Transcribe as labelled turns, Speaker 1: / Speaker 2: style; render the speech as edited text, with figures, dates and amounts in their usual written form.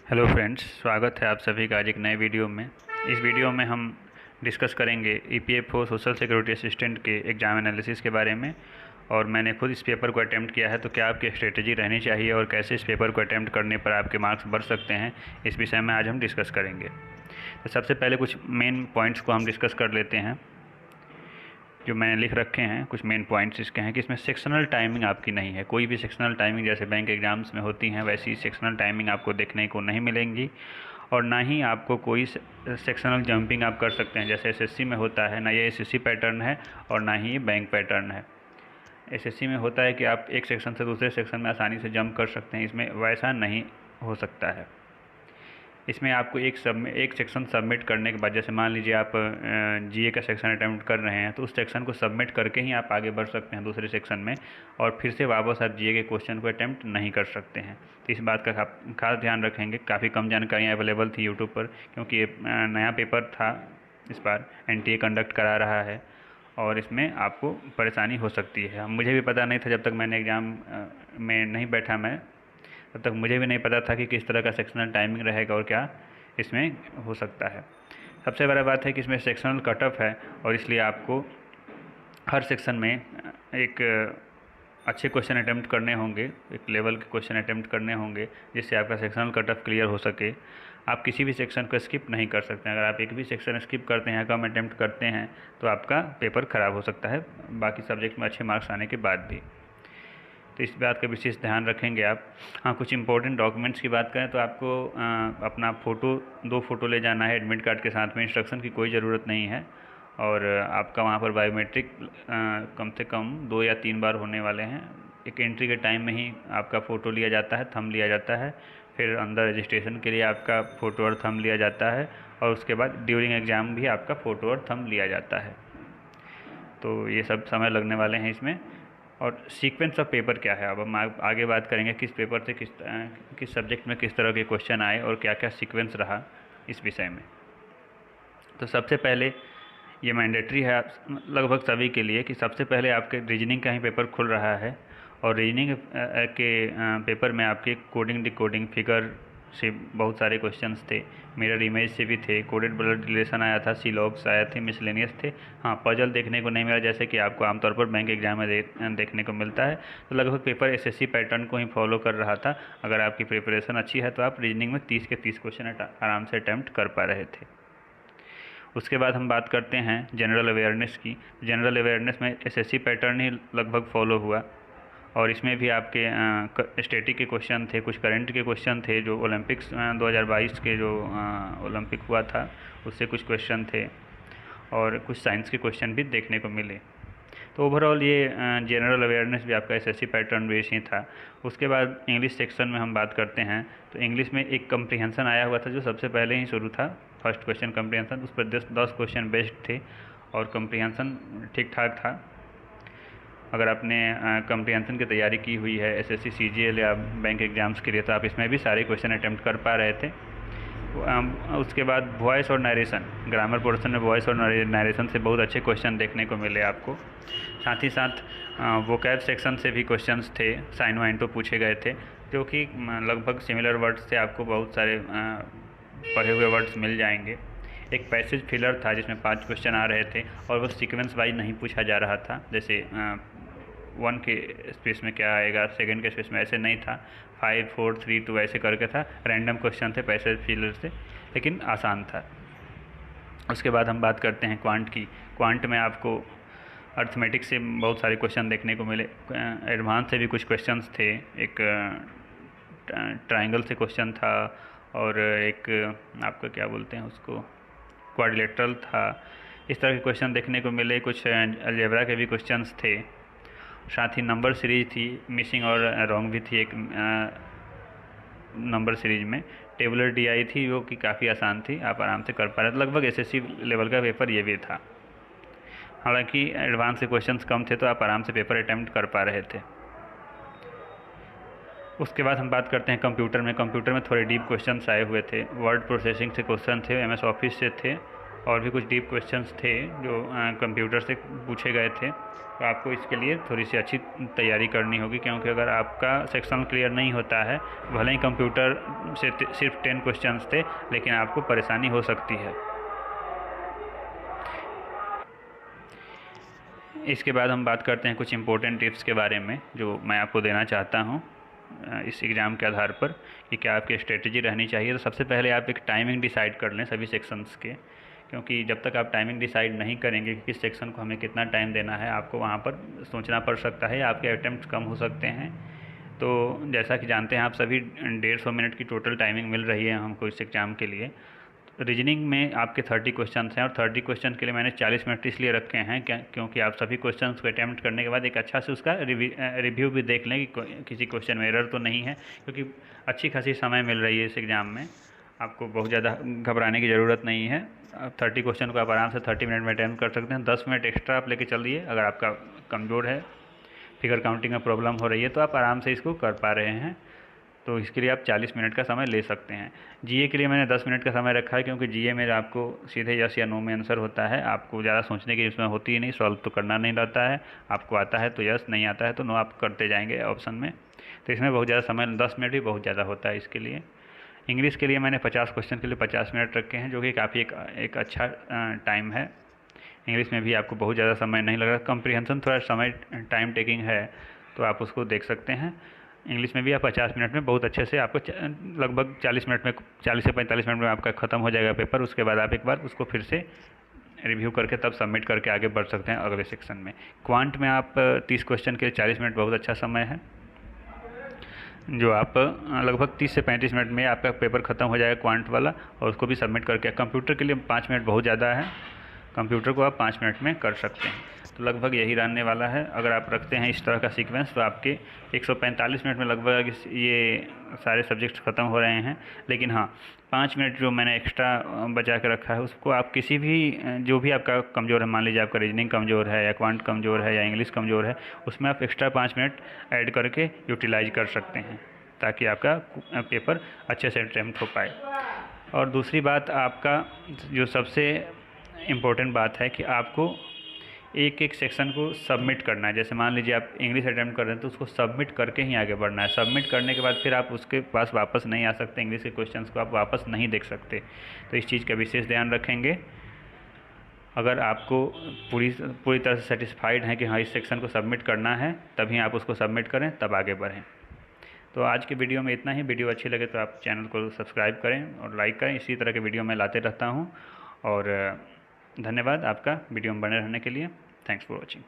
Speaker 1: Hello friends, स्वागत है आप सभी का आज एक नए वीडियो में। इस वीडियो में हम डिस्कस करेंगे ईपीएफओ सोशल सिक्योरिटी असिस्टेंट के एग्ज़ाम एनालिसिस के बारे में। और मैंने खुद इस पेपर को अटैम्प्ट किया है, तो क्या आपकी स्ट्रेटजी रहनी चाहिए और कैसे इस पेपर को अटैम्प्ट करने पर आपके मार्क्स बढ़ सकते हैं, इस विषय में आज हम डिस्कस करेंगे। तो सबसे पहले कुछ मेन पॉइंट्स को हम डिस्कस कर लेते हैं जो मैंने लिख रखे हैं। कुछ मेन पॉइंट्स इसके हैं कि इसमें सेक्शनल टाइमिंग आपकी नहीं है। कोई भी सेक्शनल टाइमिंग जैसे बैंक एग्ज़ाम्स में होती हैं वैसी सेक्शनल टाइमिंग आपको देखने को नहीं मिलेंगी। और ना ही आपको कोई सेक्शनल जंपिंग आप कर सकते हैं जैसे एसएससी में होता है। ना ये एसएससी पैटर्न है और ना ही ये बैंक पैटर्न है। एसएससी में होता है कि आप एक सेक्शन से दूसरे सेक्शन में आसानी से जंप कर सकते हैं, इसमें वैसा नहीं हो सकता है। इसमें आपको एक सेक्शन सबमिट करने के बाद, जैसे मान लीजिए आप जीए का सेक्शन अटैम्प्ट कर रहे हैं, तो उस सेक्शन को सबमिट करके ही आप आगे बढ़ सकते हैं दूसरे सेक्शन में, और फिर से वापस आप जीए के क्वेश्चन को अटैम्प्ट नहीं कर सकते हैं। तो इस बात का खास ध्यान रखेंगे। काफ़ी कम जानकारियाँ अवेलेबल थी यूट्यूब पर, क्योंकि ये नया पेपर था, इस बार एनटीए कंडक्ट करा रहा है और इसमें आपको परेशानी हो सकती है। मुझे भी पता नहीं था, जब तक मैंने एग्ज़ाम में नहीं बैठा मैं, तब तक मुझे भी नहीं पता था कि किस तरह का सेक्शनल टाइमिंग रहेगा और क्या इसमें हो सकता है। सबसे बड़ा बात है कि इसमें सेक्शनल कट ऑफ है, और इसलिए आपको हर सेक्शन में एक अच्छे क्वेश्चन अटैम्प्ट करने होंगे, एक लेवल के क्वेश्चन अटैम्प्ट करने होंगे, जिससे आपका सेक्शनल कट ऑफ क्लियर हो सके। आप किसी भी सेक्शन को स्किप नहीं कर सकते हैं। अगर आप एक भी सेक्शन स्किप करते हैं, कम अटैम्प्ट करते हैं, तो आपका पेपर ख़राब हो सकता है बाकी सब्जेक्ट में अच्छे मार्क्स आने के बाद भी। तो इस बात का विशेष ध्यान रखेंगे आप। हाँ, कुछ इंपॉर्टेंट डॉक्यूमेंट्स की बात करें तो आपको अपना दो फ़ोटो ले जाना है एडमिट कार्ड के साथ में। इंस्ट्रक्शन की कोई ज़रूरत नहीं है। और आपका वहाँ पर बायोमेट्रिक कम से कम 2 या 3 बार होने वाले हैं। एक एंट्री के टाइम में ही आपका फ़ोटो लिया जाता है, थंब लिया जाता है, फिर अंदर रजिस्ट्रेशन के लिए आपका फ़ोटो और थंब लिया जाता है, और उसके बाद ड्यूरिंग एग्ज़ाम भी आपका फ़ोटो और थंब लिया जाता है। तो ये सब समय लगने वाले हैं इसमें। और सीक्वेंस ऑफ पेपर क्या है, अब हम आगे बात करेंगे किस पेपर से किस सब्जेक्ट में किस तरह के क्वेश्चन आए और क्या क्या सीक्वेंस रहा इस विषय में। तो सबसे पहले ये मैंडेटरी है लगभग सभी के लिए कि सबसे पहले आपके रीजनिंग का ही पेपर खुल रहा है। और रीजनिंग के पेपर में आपके कोडिंग डिकोडिंग फिगर से बहुत सारे क्वेश्चंस थे, मिरर इमेज से भी थे, कोडेड ब्लड रिलेशन आया था, सीलॉग्स आए थे, मिसलेनियस थे। हाँ, पजल देखने को नहीं मिला जैसे कि आपको आमतौर पर बैंक एग्जाम में देखने को मिलता है। तो लगभग पेपर एसएससी पैटर्न को ही फॉलो कर रहा था। अगर आपकी प्रिपरेशन अच्छी है तो आप रीजनिंग में 30 के 30 क्वेश्चन आराम से अटैम्प्ट कर पा रहे थे। उसके बाद हम बात करते हैं जनरल अवेयरनेस की। जनरल अवेयरनेस में एसएससी पैटर्न ही लगभग फॉलो हुआ, और इसमें भी आपके स्टैटिक के क्वेश्चन थे, कुछ करंट के क्वेश्चन थे, जो ओलंपिक्स 2022 के जो ओलंपिक हुआ था उससे कुछ क्वेश्चन थे, और कुछ साइंस के क्वेश्चन भी देखने को मिले। तो ओवरऑल ये जनरल अवेयरनेस भी आपका एसएससी पैटर्न बेस ही था। उसके बाद इंग्लिश सेक्शन में हम बात करते हैं, तो इंग्लिश में एक कम्प्रीहेंसन आया हुआ था जो सबसे पहले ही शुरू था। फर्स्ट क्वेश्चन कम्प्रीहेंसन, उस पर 10 क्वेश्चन बेस्ड थे और कम्प्रीहेंसन ठीक ठाक था। अगर आपने कम्प्रीहेंसन की तैयारी की हुई है एसएससी सीजीएल या बैंक एग्ज़ाम्स के लिए, तो आप इसमें भी सारे क्वेश्चन अटैम्प्ट कर पा रहे थे। उसके बाद वॉइस और नरेशन, ग्रामर पोर्शन में वॉइस और नरेशन से बहुत अच्छे क्वेश्चन देखने को मिले आपको। साथ ही साथ वोकैब सेक्शन से भी क्वेश्चंस थे, साइन वाइन तो पूछे गए थे, जो कि लगभग सिमिलर वर्ड्स से आपको बहुत सारे पढ़े हुए वर्ड्स मिल जाएंगे। एक पैसेज फिलर था जिसमें 5 क्वेश्चन आ रहे थे, और वो सीक्वेंस वाइज नहीं पूछा जा रहा था, जैसे 1 के स्पेस में क्या आएगा, सेकंड के स्पेस में ऐसे नहीं था, 5 4 3 2 ऐसे करके था। रैंडम क्वेश्चन थे पैसेज फिलर से, लेकिन आसान था। उसके बाद हम बात करते हैं क्वांट की। क्वांट में आपको अर्थमेटिक से बहुत सारे क्वेश्चन देखने को मिले, एडवांस से भी कुछ क्वेश्चंस थे। एक ट्राइंगल से क्वेश्चन था, और एक आपका क्या बोलते हैं उसको, क्वाड्रिलेटरल था। इस तरह के क्वेश्चन देखने को मिले। कुछ अलजेब्रा के भी क्वेश्चंस थे। साथ ही नंबर सीरीज थी, मिसिंग और रॉन्ग भी थी एक नंबर सीरीज में। टेबुलर डीआई थी जो कि काफ़ी आसान थी, आप आराम से कर पा रहे थे। लगभग एसएससी लेवल का पेपर ये भी था। हालांकि एडवांस से क्वेश्चंस कम थे, तो आप आराम से पेपर अटैम्प्ट कर पा रहे थे। उसके बाद हम बात करते हैं कंप्यूटर में। कंप्यूटर में थोड़े डीप क्वेश्चंस आए हुए थे। वर्ड प्रोसेसिंग से क्वेश्चन थे, एमएस ऑफिस से थे, और भी कुछ डीप क्वेश्चंस थे जो कंप्यूटर से पूछे गए थे। तो आपको इसके लिए थोड़ी सी अच्छी तैयारी करनी होगी, क्योंकि अगर आपका सेक्शन क्लियर नहीं होता है, भले ही कंप्यूटर से सिर्फ 10 क्वेश्चंस थे, लेकिन आपको परेशानी हो सकती है। इसके बाद हम बात करते हैं कुछ इम्पोर्टेंट टिप्स के बारे में जो मैं आपको देना चाहता हूँ इस एग्ज़ाम के आधार पर कि क्या आपकी स्ट्रेटजी रहनी चाहिए। तो सबसे पहले आप एक टाइमिंग डिसाइड कर लें सभी सेक्शंस के, क्योंकि जब तक आप टाइमिंग डिसाइड नहीं करेंगे कि किस सेक्शन को हमें कितना टाइम देना है, आपको वहाँ पर सोचना पड़ सकता है, आपके अटैम्प्ट कम हो सकते हैं। तो जैसा कि जानते हैं आप सभी, 150 मिनट की टोटल टाइमिंग मिल रही है हमको इस एग्ज़ाम के लिए। रीजनिंग में आपके 30 क्वेश्चन हैं और 30 क्वेश्चन के लिए मैंने 40 मिनट इसलिए रखे हैं क्योंकि आप सभी क्वेश्चन को अटैम्प्ट करने के बाद एक अच्छा से उसका रिव्यू भी देख लें कि किसी क्वेश्चन में एरर तो नहीं है, क्योंकि अच्छी खासी समय मिल रही है इस एग्ज़ाम में। आपको बहुत ज़्यादा घबराने की ज़रूरत नहीं है। 30 क्वेश्चन को आप आराम से 30 मिनट में अटैम्प्ट कर सकते हैं। 10 मिनट एक्स्ट्रा आप लेके चलिए। अगर आपका कमज़ोर है, फिगर काउंटिंग में प्रॉब्लम हो रही है, तो आप आराम से इसको कर पा रहे हैं, तो इसके लिए आप 40 मिनट का समय ले सकते हैं। जीए के लिए मैंने 10 मिनट का समय रखा है, क्योंकि जीए में आपको सीधे यस या नो में आंसर होता है, आपको ज़्यादा सोचने की इसमें होती ही नहीं, सॉल्व तो करना नहीं रहता है। आपको आता है तो यस, नहीं आता है तो नो आप करते जाएंगे ऑप्शन में। तो इसमें बहुत ज़्यादा समय, 10 मिनट भी बहुत ज़्यादा होता है इसके लिए। इंग्लिश के लिए मैंने 50 क्वेश्चन के लिए 50 मिनट रखे हैं, जो कि काफ़ी एक अच्छा टाइम है। इंग्लिश में भी आपको बहुत ज़्यादा समय नहीं लग रहा। कंप्रीहेंशन थोड़ा समय टाइम टेकिंग है, तो आप उसको देख सकते हैं। इंग्लिश में भी आप 50 मिनट में बहुत अच्छे से, आपको लगभग 40 मिनट में, 40 से 45 मिनट में आपका ख़त्म हो जाएगा पेपर। उसके बाद आप एक बार उसको फिर से रिव्यू करके तब सबमिट करके आगे बढ़ सकते हैं अगले सेक्शन में। क्वांट में आप 30 क्वेश्चन के 40 मिनट बहुत अच्छा समय है, जो आप लगभग 30 से 35 मिनट में आपका पेपर ख़त्म हो जाएगा क्वांट वाला, और उसको भी सबमिट करके। कंप्यूटर के लिए 5 मिनट बहुत ज़्यादा है, कंप्यूटर को आप 5 मिनट में कर सकते हैं। तो लगभग यही रहने वाला है। अगर आप रखते हैं इस तरह का सीक्वेंस, तो आपके 145 मिनट में लगभग ये सारे सब्जेक्ट्स ख़त्म हो रहे हैं। लेकिन हाँ, 5 मिनट जो मैंने एक्स्ट्रा बचा के रखा है, उसको आप किसी भी, जो भी आपका कमज़ोर है, मान लीजिए आपका रीजनिंग कमज़ोर है या क्वांट कमज़ोर है या इंग्लिश कमज़ोर है, उसमें आप एक्स्ट्रा 5 मिनट ऐड करके यूटिलाइज कर सकते हैं, ताकि आपका पेपर अच्छे से अटैम्प्ट हो पाए। और दूसरी बात, आपका जो सबसे इम्पोर्टेंट बात है कि आपको एक एक सेक्शन को सबमिट करना है। जैसे मान लीजिए आप इंग्लिश अटैम्प्ट कर रहे हैं, तो उसको सबमिट करके ही आगे बढ़ना है। सबमिट करने के बाद फिर आप उसके पास वापस नहीं आ सकते, इंग्लिश के क्वेश्चंस को आप वापस नहीं देख सकते। तो इस चीज़ का विशेष ध्यान रखेंगे। अगर आपको पूरी तरह से सेटिस्फाइड हैं कि हाँ इस सेक्शन को सबमिट करना है, तभी आप उसको सबमिट करें, तब आगे बढ़ें। तो आज के वीडियो में इतना ही। वीडियो अच्छी लगे तो आप चैनल को सब्सक्राइब करें और लाइक करें। इसी तरह के वीडियो मैं लाते रहता हूँ। और धन्यवाद आपका वीडियो में बने रहने के लिए। Thanks for watching.